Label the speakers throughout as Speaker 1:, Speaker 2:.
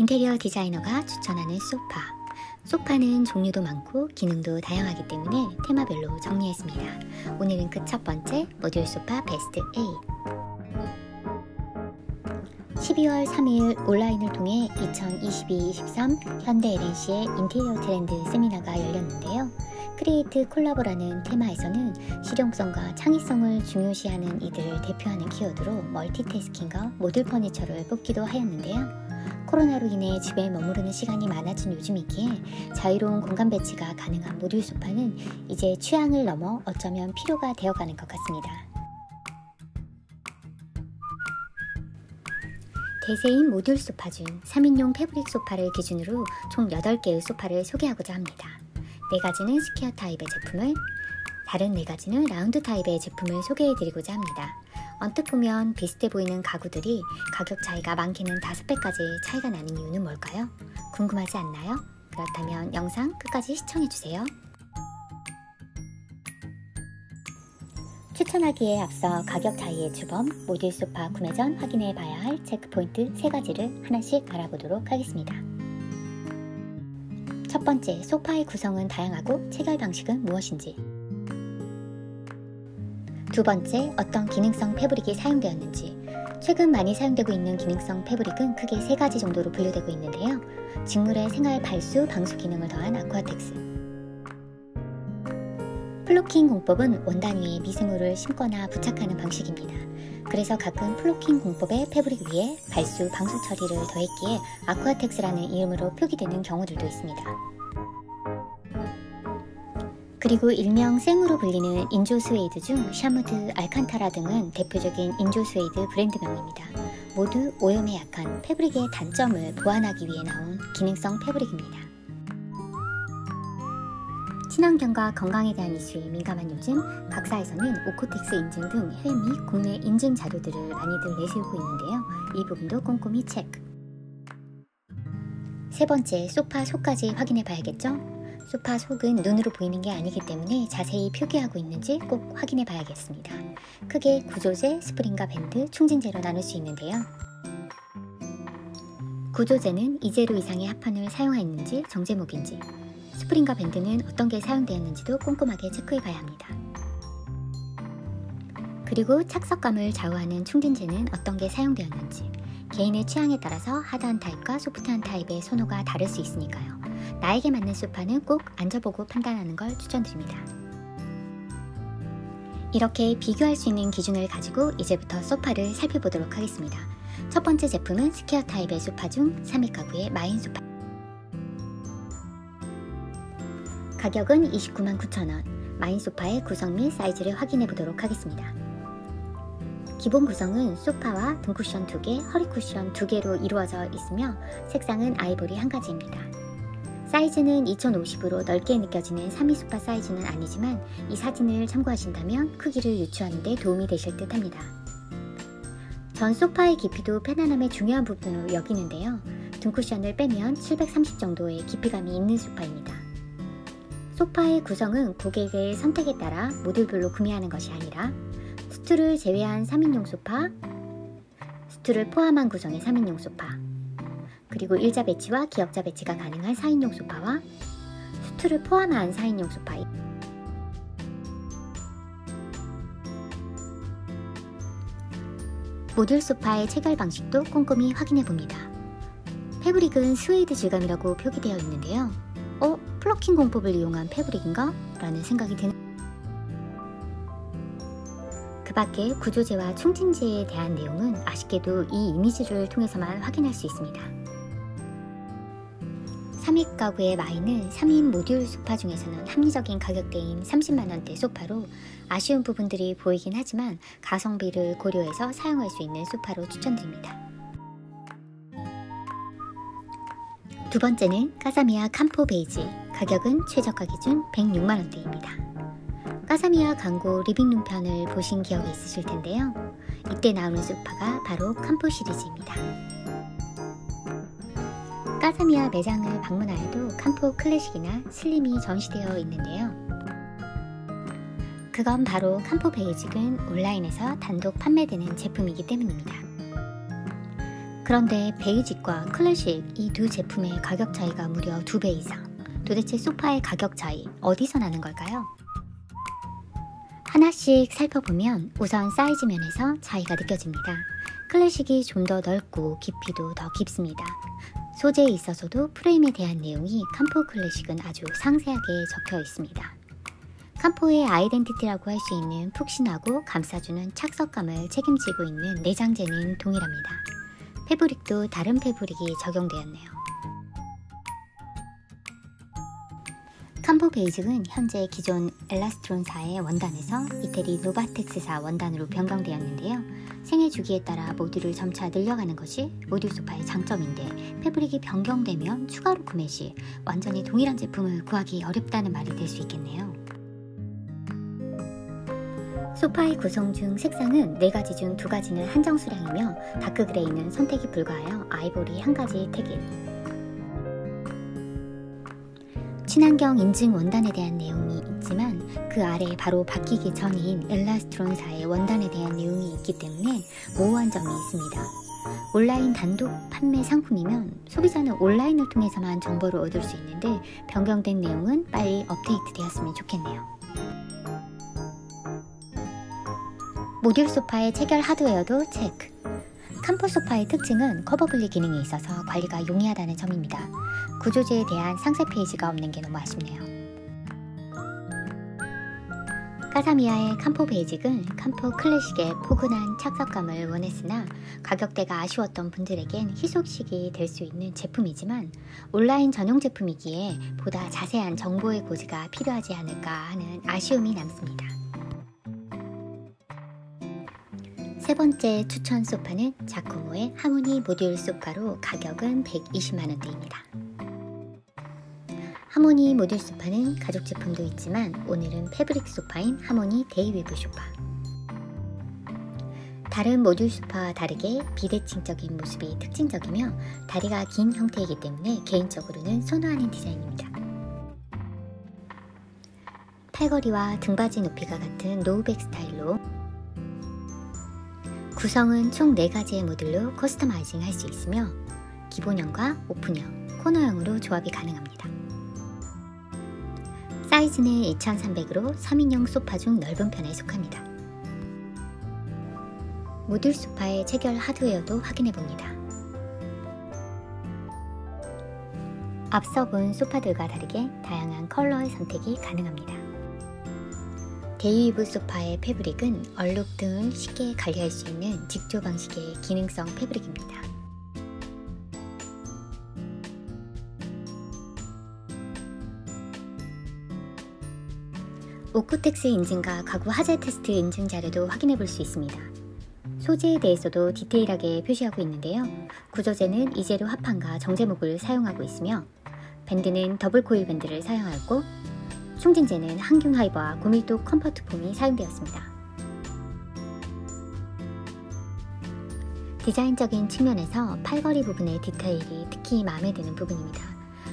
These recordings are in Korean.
Speaker 1: 인테리어 디자이너가 추천하는 소파. 소파는 종류도 많고 기능도 다양하기 때문에 테마별로 정리했습니다. 오늘은 그 첫 번째 모듈 소파 베스트 A. 12월 3일 온라인을 통해 2022-23 현대 LNC의 인테리어 트렌드 세미나가 열렸는데요. 크리에이트 콜라보라는 테마에서는 실용성과 창의성을 중요시하는 이들을 대표하는 키워드로 멀티태스킹과 모듈 퍼니처를 뽑기도 하였는데요. 코로나로 인해 집에 머무르는 시간이 많아진 요즘이기에 자유로운 공간 배치가 가능한 모듈 소파는 이제 취향을 넘어 어쩌면 필요가 되어가는 것 같습니다. 대세인 모듈 소파 중 3인용 패브릭 소파를 기준으로 총 8개의 소파를 소개하고자 합니다. 4가지는 스퀘어 타입의 제품을, 다른 4가지는 라운드 타입의 제품을 소개해드리고자 합니다. 언뜻 보면 비슷해 보이는 가구들이 가격 차이가 많게는 5배까지 차이가 나는 이유는 뭘까요? 궁금하지 않나요? 그렇다면 영상 끝까지 시청해주세요. 추천하기에 앞서 가격 차이의 주범, 모듈 소파 구매 전 확인해 봐야 할 체크포인트 3가지를 하나씩 알아보도록 하겠습니다. 첫 번째, 소파의 구성은 다양하고 체결 방식은 무엇인지. 두 번째, 어떤 기능성 패브릭이 사용되었는지. 최근 많이 사용되고 있는 기능성 패브릭은 크게 3가지 정도로 분류되고 있는데요. 직물의 생활 발수, 방수 기능을 더한 아쿠아텍스. 플로킹 공법은 원단 위에 미세모를 심거나 부착하는 방식입니다. 그래서 가끔 플로킹 공법의 패브릭 위에 발수, 방수 처리를 더했기에 아쿠아텍스라는 이름으로 표기되는 경우들도 있습니다. 그리고 일명 생으로 불리는 인조 스웨이드 중 샤무드, 알칸타라 등은 대표적인 인조 스웨이드 브랜드명입니다. 모두 오염에 약한 패브릭의 단점을 보완하기 위해 나온 기능성 패브릭입니다. 친환경과 건강에 대한 이슈에 민감한 요즘, 각사에서는 오코텍스 인증 등 해외 및 국내 인증 자료들을 많이들 내세우고 있는데요. 이 부분도 꼼꼼히 체크. 세 번째, 소파 속까지 확인해 봐야겠죠? 소파 속은 눈으로 보이는 게 아니기 때문에 자세히 표기하고 있는지 꼭 확인해 봐야겠습니다. 크게 구조재, 스프링과 밴드, 충진재로 나눌 수 있는데요. 구조재는 2제로 이상의 합판을 사용하였는지 정제목인지, 스프링과 밴드는 어떤 게 사용되었는지도 꼼꼼하게 체크해 봐야 합니다. 그리고 착석감을 좌우하는 충진재는 어떤 게 사용되었는지, 개인의 취향에 따라서 하드한 타입과 소프트한 타입의 선호가 다를 수 있으니까요. 나에게 맞는 소파는 꼭 앉아보고 판단하는 걸 추천드립니다. 이렇게 비교할 수 있는 기준을 가지고 이제부터 소파를 살펴보도록 하겠습니다. 첫 번째 제품은 스퀘어 타입의 소파 중 3위 가구의 마인 소파. 가격은 29만 9천원. 마인 소파의 구성 및 사이즈를 확인해 보도록 하겠습니다. 기본 구성은 소파와 등 쿠션 2개, 허리 쿠션 2개로 이루어져 있으며 색상은 아이보리 1가지입니다. 사이즈는 2050으로 넓게 느껴지는 3위 소파 사이즈는 아니지만 이 사진을 참고하신다면 크기를 유추하는 데 도움이 되실 듯 합니다. 전 소파의 깊이도 편안함의 중요한 부분으로 여기는데요. 등 쿠션을 빼면 730 정도의 깊이감이 있는 소파입니다. 소파의 구성은 고객의 선택에 따라 모듈별로 구매하는 것이 아니라 스툴을 제외한 3인용 소파, 스툴을 포함한 구성의 3인용 소파, 그리고 일자 배치와 기역자 배치가 가능한 4인용 소파와 스툴을 포함한 4인용 소파. 모듈 소파의 체결 방식도 꼼꼼히 확인해 봅니다. 패브릭은 스웨이드 질감이라고 표기되어 있는데요. 플로킹 공법을 이용한 패브릭인가? 라는 생각이 드는. 그 밖에 구조재와 충진재에 대한 내용은 아쉽게도 이 이미지를 통해서만 확인할 수 있습니다. 3위 가구의 마인은 3인 모듈 소파 중에서는 합리적인 가격대인 30만원대 소파로 아쉬운 부분들이 보이긴 하지만 가성비를 고려해서 사용할 수 있는 소파로 추천드립니다. 두 번째는 까사미아 캄포 베이지. 가격은 최저가 기준 106만원대입니다. 까사미아 광고 리빙룸 편을 보신 기억이 있으실 텐데요. 이때 나오는 소파가 바로 캄포 시리즈입니다. 까사미아 매장을 방문하여도 캄포 클래식이나 슬림이 전시되어 있는데요. 그건 바로 캄포 베이직은 온라인에서 단독 판매되는 제품이기 때문입니다. 그런데 베이직과 클래식 이 두 제품의 가격 차이가 무려 2배 이상. 도대체 소파의 가격 차이 어디서 나는 걸까요? 하나씩 살펴보면 우선 사이즈 면에서 차이가 느껴집니다. 클래식이 좀 더 넓고 깊이도 더 깊습니다. 소재에 있어서도 프레임에 대한 내용이 캄포 클래식은 아주 상세하게 적혀 있습니다. 캄포의 아이덴티티라고 할 수 있는 푹신하고 감싸주는 착석감을 책임지고 있는 내장재는 동일합니다. 패브릭도 다른 패브릭이 적용되었네요. 캄포 베이직은 현재 기존 엘라스트론사의 원단에서 이태리 노바텍스사 원단으로 변경되었는데요. 생애 주기에 따라 모듈을 점차 늘려가는 것이 모듈 소파의 장점인데 패브릭이 변경되면 추가로 구매 시 완전히 동일한 제품을 구하기 어렵다는 말이 될 수 있겠네요. 소파의 구성 중 색상은 4가지 중 2가지는 한정 수량이며 다크 그레이는 선택이 불가하여 아이보리 1가지 택일. 친환경 인증 원단에 대한 내용이 있지만 그 아래 바로 바뀌기 전인 엘라스트론사의 원단에 대한 내용이 있기 때문에 모호한 점이 있습니다. 온라인 단독 판매 상품이면 소비자는 온라인을 통해서만 정보를 얻을 수 있는데 변경된 내용은 빨리 업데이트 되었으면 좋겠네요. 모듈 소파의 체결 하드웨어도 체크. 캄포 소파의 특징은 커버 분리 기능이 있어서 관리가 용이하다는 점입니다. 구조재에 대한 상세 페이지가 없는 게 너무 아쉽네요. 카사미야의 캄포 베이직은 캄포 클래식의 포근한 착석감을 원했으나 가격대가 아쉬웠던 분들에겐 희소식이 될 수 있는 제품이지만 온라인 전용 제품이기에 보다 자세한 정보의 고지가 필요하지 않을까 하는 아쉬움이 남습니다. 세 번째 추천 소파는 자코모의 하모니 모듈 소파로 가격은 120만원대입니다. 하모니 모듈 소파는 가죽 제품도 있지만 오늘은 패브릭 소파인 하모니 데이웨브 소파. 다른 모듈 소파와 다르게 비대칭적인 모습이 특징적이며 다리가 긴 형태이기 때문에 개인적으로는 선호하는 디자인입니다. 팔걸이와 등받이 높이가 같은 로우백 스타일로 구성은 총 4가지의 모듈로 커스터마이징 할 수 있으며 기본형과 오픈형, 코너형으로 조합이 가능합니다. 사이즈는 2300으로 3인용 소파 중 넓은 편에 속합니다. 모듈 소파의 체결 하드웨어도 확인해봅니다. 앞서 본 소파들과 다르게 다양한 컬러의 선택이 가능합니다. 데이위브 소파의 패브릭은 얼룩 등을 쉽게 관리할 수 있는 직조 방식의 기능성 패브릭입니다. 오코텍스 인증과 가구 화재 테스트 인증 자료도 확인해 볼 수 있습니다. 소재에 대해서도 디테일하게 표시하고 있는데요. 구조재는 이재료 합판과 정제목을 사용하고 있으며 밴드는 더블 코일 밴드를 사용하였고 충진재는 항균 하이버와 고밀도 컴포트 폼이 사용되었습니다. 디자인적인 측면에서 팔걸이 부분의 디테일이 특히 마음에 드는 부분입니다.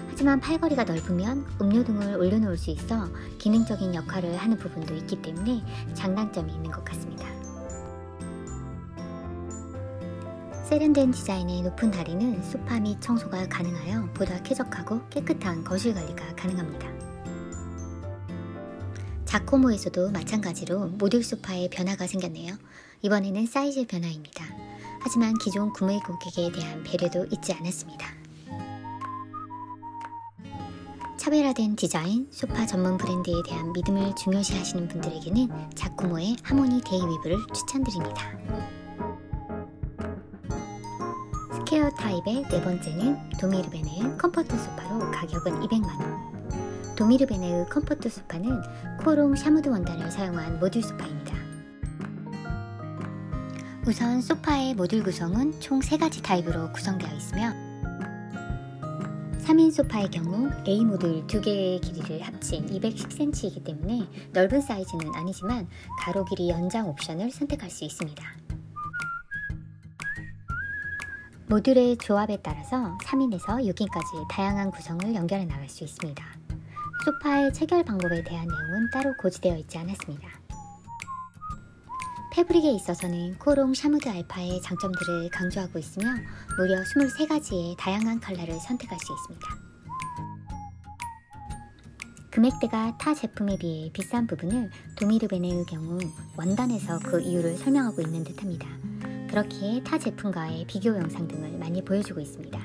Speaker 1: 하지만 팔걸이가 넓으면 음료 등을 올려놓을 수 있어 기능적인 역할을 하는 부분도 있기 때문에 장단점이 있는 것 같습니다. 세련된 디자인의 높은 다리는 소파 및 청소가 가능하여 보다 쾌적하고 깨끗한 거실 관리가 가능합니다. 자코모에서도 마찬가지로 모듈 소파에 변화가 생겼네요. 이번에는 사이즈 변화입니다. 하지만 기존 구매 고객에 대한 배려도 잊지 않았습니다. 차별화된 디자인, 소파 전문 브랜드에 대한 믿음을 중요시하시는 분들에게는 자코모의 하모니 데이위브를 추천드립니다. 스퀘어 타입의 4번째는 도미르베네의 컴포트 소파로 가격은 200만원. 도미르베네의 컴포트 소파는 코롱 샤무드 원단을 사용한 모듈 소파입니다. 우선 소파의 모듈 구성은 총 3가지 타입으로 구성되어 있으며 3인 소파의 경우 A 모듈 2개의 길이를 합친 210cm이기 때문에 넓은 사이즈는 아니지만 가로 길이 연장 옵션을 선택할 수 있습니다. 모듈의 조합에 따라서 3인에서 6인까지 다양한 구성을 연결해 나갈 수 있습니다. 소파의 체결 방법에 대한 내용은 따로 고지되어 있지 않았습니다. 패브릭에 있어서는 코롱 샤무드 알파의 장점들을 강조하고 있으며 무려 23가지의 다양한 컬러를 선택할 수 있습니다. 금액대가 타 제품에 비해 비싼 부분을 도미르베네의 경우 원단에서 그 이유를 설명하고 있는 듯합니다. 그렇기에 타 제품과의 비교 영상 등을 많이 보여주고 있습니다.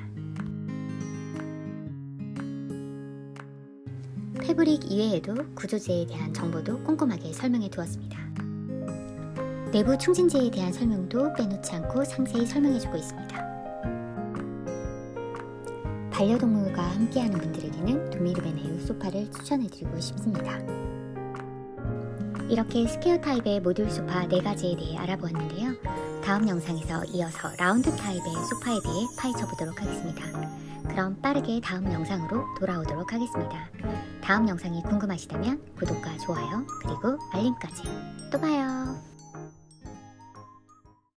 Speaker 1: 패브릭 이외에도 구조재에 대한 정보도 꼼꼼하게 설명해 두었습니다. 내부 충진재에 대한 설명도 빼놓지 않고 상세히 설명해주고 있습니다. 반려동물과 함께하는 분들에게는 도미르베네의 소파를 추천해드리고 싶습니다. 이렇게 스퀘어 타입의 모듈 소파 4가지에 대해 알아보았는데요. 다음 영상에서 이어서 라운드 타입의 소파에 대해 파헤쳐보도록 하겠습니다. 그럼 빠르게 다음 영상으로 돌아오도록 하겠습니다. 다음 영상이 궁금하시다면 구독과 좋아요 그리고 알림까지. 또 봐요.